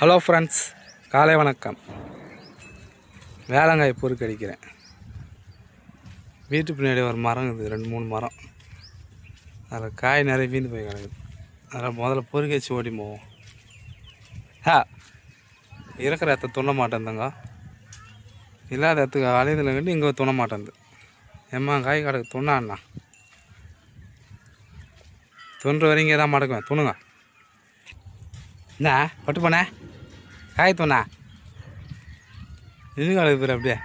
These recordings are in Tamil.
ஹலோ ஃப்ரெண்ட்ஸ், காலை வணக்கம். வேளங்காய் பொறுக்கு அடிக்கிறேன். வீட்டு பின்னாடி ஒரு மரம் இருக்குது, 2-3 மரம். அதில் காய் நிறைய வீந்து போய் கிடக்குது. அதில் முதல்ல பொறுக்கி வச்சு ஓடி போவோம். இருக்கிற இடத்த துண்ண மாட்டேந்தங்க, இல்லாத இடத்துக்கு அலையதில் கட்டி இங்கே துண்ண மாட்டேங்குது. எம்மா காய் கிடக்கு துண்ணாண்ணா, தொன்று வரைங்க தான் மடக்குவேன். துணுங்க என்ன பட்டு போனே காய் தோணா இன்னும் கிடக்கு பேர். அப்படியே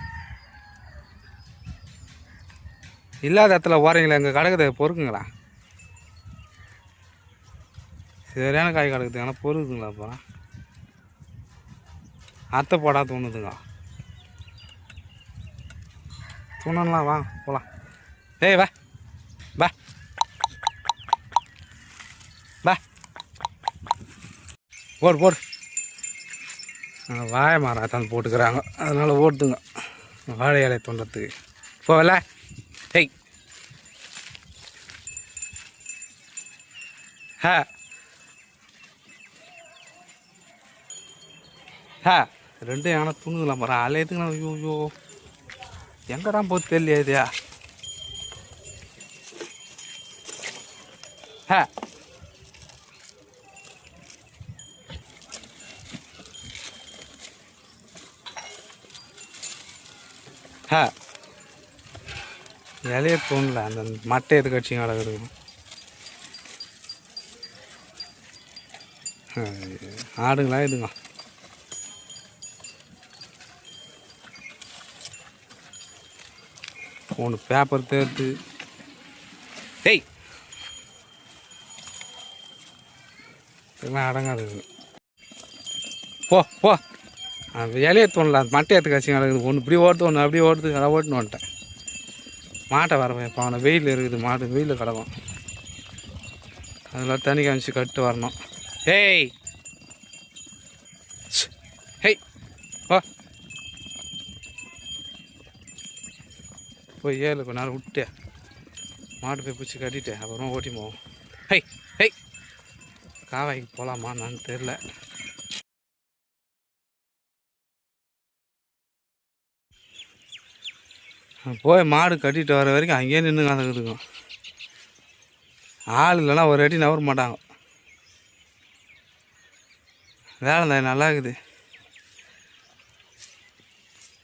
இல்லாத இடத்துல ஓரங்களா இங்கே கிடக்குது, பொறுக்குங்களா. சரியான காய் கிடக்குது, ஆனால் பொறுக்குங்களா. அப்புறம் அத்தை போடா தோணுதுங்க. தூணலாம் வா போகலாம். ஏய் வா வா வா போடு போடு. வாழை மரம் தான் போட்டுக்கிறாங்க, அதனால் ஓட்டுதுங்க வாழை இலையை தோன்றத்துக்கு. போகல ஹெய் ரெண்டும் யானை துணுங்கலாம் பாரு. அலையதுங்கண்ணா. ஐயோ எங்கடா போது தெரியலையா இதுயா. இலைய தோணல, அந்த மட்டை எது கட்சியும் கிடக்குது. ஆடுங்களா இதுங்க. ஒன்று பேப்பர் தேர்த்து. டேய் இதெல்லாம் அடங்காது. போ போ. இலைய தோணல, அந்த மட்டை எடுத்து கட்சி கிடக்குது. ஒன்று இப்படி ஓடுது, ஒன்று அப்படியே ஓடுது. அதை ஓட்டுன்னு வந்துட்டேன். மாட்டை வரவேன் இப்போ. அவனை வெயில் இருக்குது, மாடு வெயிலில் கிடக்கும். அதில் தண்ணி காமிச்சு கட்டு வரணும். ஹேய் ஹேய் வா போய் ஏழு கொஞ்ச நேரம் விட்டு மாடு போய் பிடிச்சி கட்டிட்டு அப்புறமா ஓட்டி போவோம். ஹை ஹை காவாய்க்கு போகலாமா நான் தெரில. போய் மாடு கட்டிட்டு வர வரைக்கும் அங்கேயே நின்று கலக்குதுங்க. ஆள் இல்லைன்னா ஒரு அடி நவர மாட்டாங்க. வேலை தான் நல்லா இருக்குது.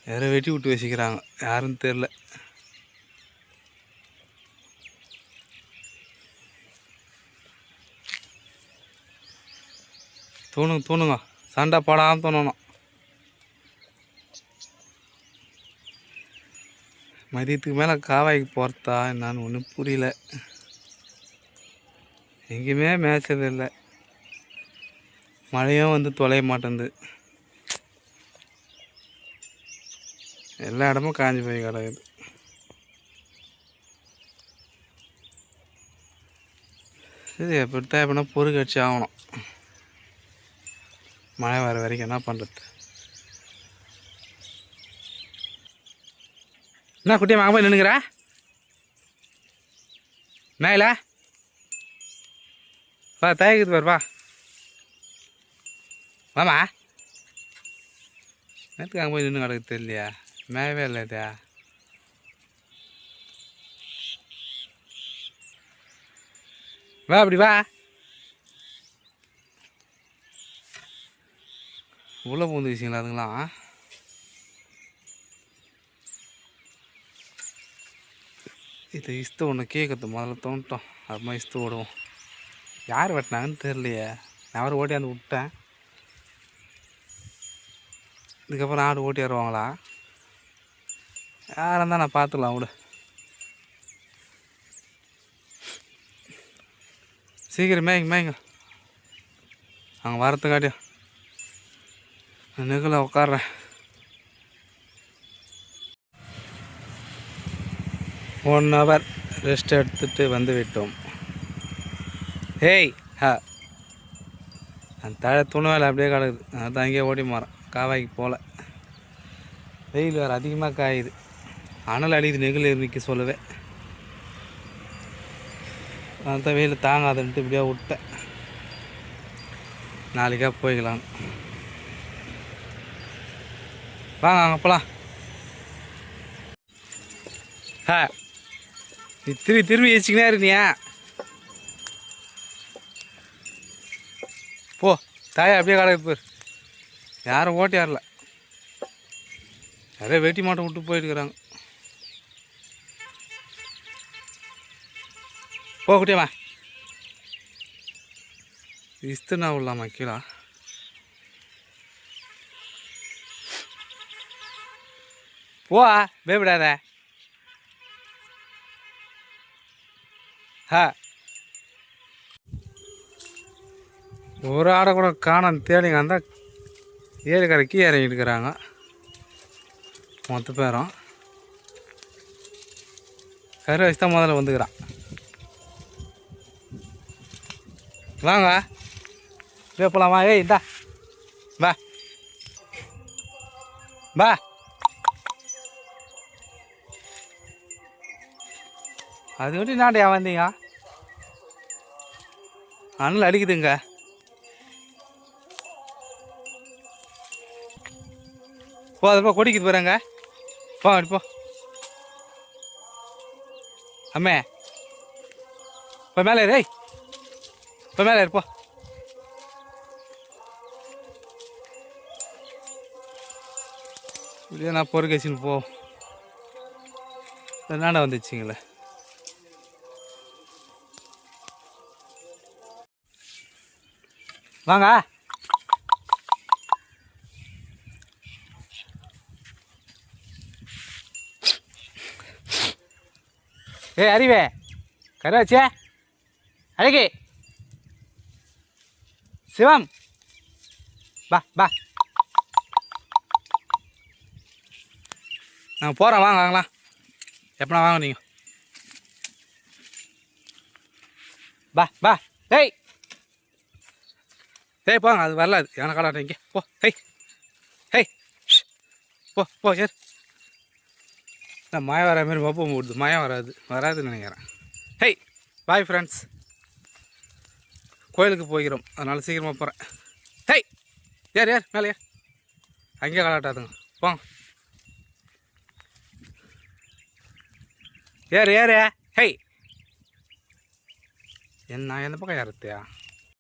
யாரோ வெட்டி விட்டு வச்சுக்கிறாங்க, யாருன்னு தெரில. தூணுங்க சண்டை போடாமல் தோணணும். மதியத்துக்கு மேலே காவாய்க்கு போகிறதா என்னான்னு ஒன்றும் புரியல. எங்கேயுமே மேய்ச்சல் இல்லை, மழையும் வந்து தொலைய மாட்டேங்குது. எல்லா இடமும் காஞ்சி போய் கிடக்குது. இது எப்படித்தான் எப்படின்னா பொறுக்கு அடிச்சு ஆகணும். மழை வர வரைக்கும் என்ன பண்ணுறது. என்ன குட்டியை வாங்க போய் நின்றுங்கிற மேல வா, தயக்குது பாரு. வா வாமா. நேற்றுக்கு அங்கே போய் நின்று கிடக்கு தெரியலையா, மேயவே இல்லை இதா. வா அப்படி வா. உள்ள பூந்து விஷயங்களா அதுங்களாம். இது இஸ்து ஒன்று கேட்குறது முதல்ல தோண்டோம், அப்புறமா இஸ்து ஓடுவோம். யார் வெட்டினாங்கன்னு தெரியலையே. நான் வர ஓட்டியாந்து விட்டேன். இதுக்கப்புறம் ஆடு ஓட்டி வருவாங்களா யாரும் தான் நான் பார்த்துக்கலாம் விடு. சீக்கிரம் மேய்ங்க. அங்கே வரத்துக்காட்டியும் நிகழ உட்காடுறேன். 1 hour ரெஸ்ட் எடுத்துகிட்டு வந்து விட்டோம். ஹேய் அந்த தழை துணை வேலை அப்படியே கிடக்குது. அதுதான் அங்கேயே ஓடி மாறேன். காவாய்க்கு போகல. வெயில் வேறு அதிகமாக காயுது, அனல் அடிக்குது. நெகிழ் நிற்க சொல்லவே அதுதான் வெயில் தாங்காதுன்ட்டு இப்படியே விட்டேன். நாளைக்கா போய்க்கலாம். வாங்க வாங்க போகலாம். நீ திரும்பி வச்சுக்கினே இருக்கியா? போ தாயா அப்படியே கடைக்கு போயிரு. யாரும் ஓட்டி யாரில்ல, நிறைய வெட்டி மாட்டை விட்டு போயிருக்கிறாங்க. போ குட்டியம்மா. இஸ்துனா உள்ளாமா கீழே. போ பயப்படாத. ஒரு ஆடை கூட காணாம தேடிங்க அந்த ஏரிக்கரைக்கு இறங்கிட்டு இருக்கிறாங்க மொத்த பேரும். கரு வச்சு தான் முதல்ல வந்துக்கிறான். வாங்க போகலாமா? ஏய் இந்தா வா வா. அது மட்டும் என்னாண்டியா வந்தீங்க? அண்ணல் அடிக்குதுங்க. போ அது போ கொடிக்குது போகிறாங்க. போ அப்படி போ. அம்மே இப்போ மேலே ஏய் இப்போ மேலே இருப்போ. இப்படியே நான் பொறுக்கச்சின்னு போ. என்னாண்ட வந்துச்சுங்களே. வாங்க. ஏ அறிவே கருவாச்சே அழகே சிவம் பா பா. நாங்கள் போகிறோம் வாங்க வாங்கலாம். எப்படின்னா வாங்க நீங்கள். பா பா. ஏய் ஏய் போங்க. அது வரலாது எனக்கு காலாட்டம் இங்கே போ. ஹெய் ஹெய் போ போ சரி. நான் மழை வர மாதிரி மொப்பம் போடுது. மழை வராதுன்னு நினைக்கிறேன். Hey bye friends. கோயிலுக்கு போய்க்கிறோம், அதனால் சீக்கிரமாக போகிறேன். ஹெய் ஏர் மேலே ஏர். அங்கேயே காலாட்டாதுங்க போங்க. ஏறு ஹெய் என்ன எந்த பக்கம் ஏறுத்தியா?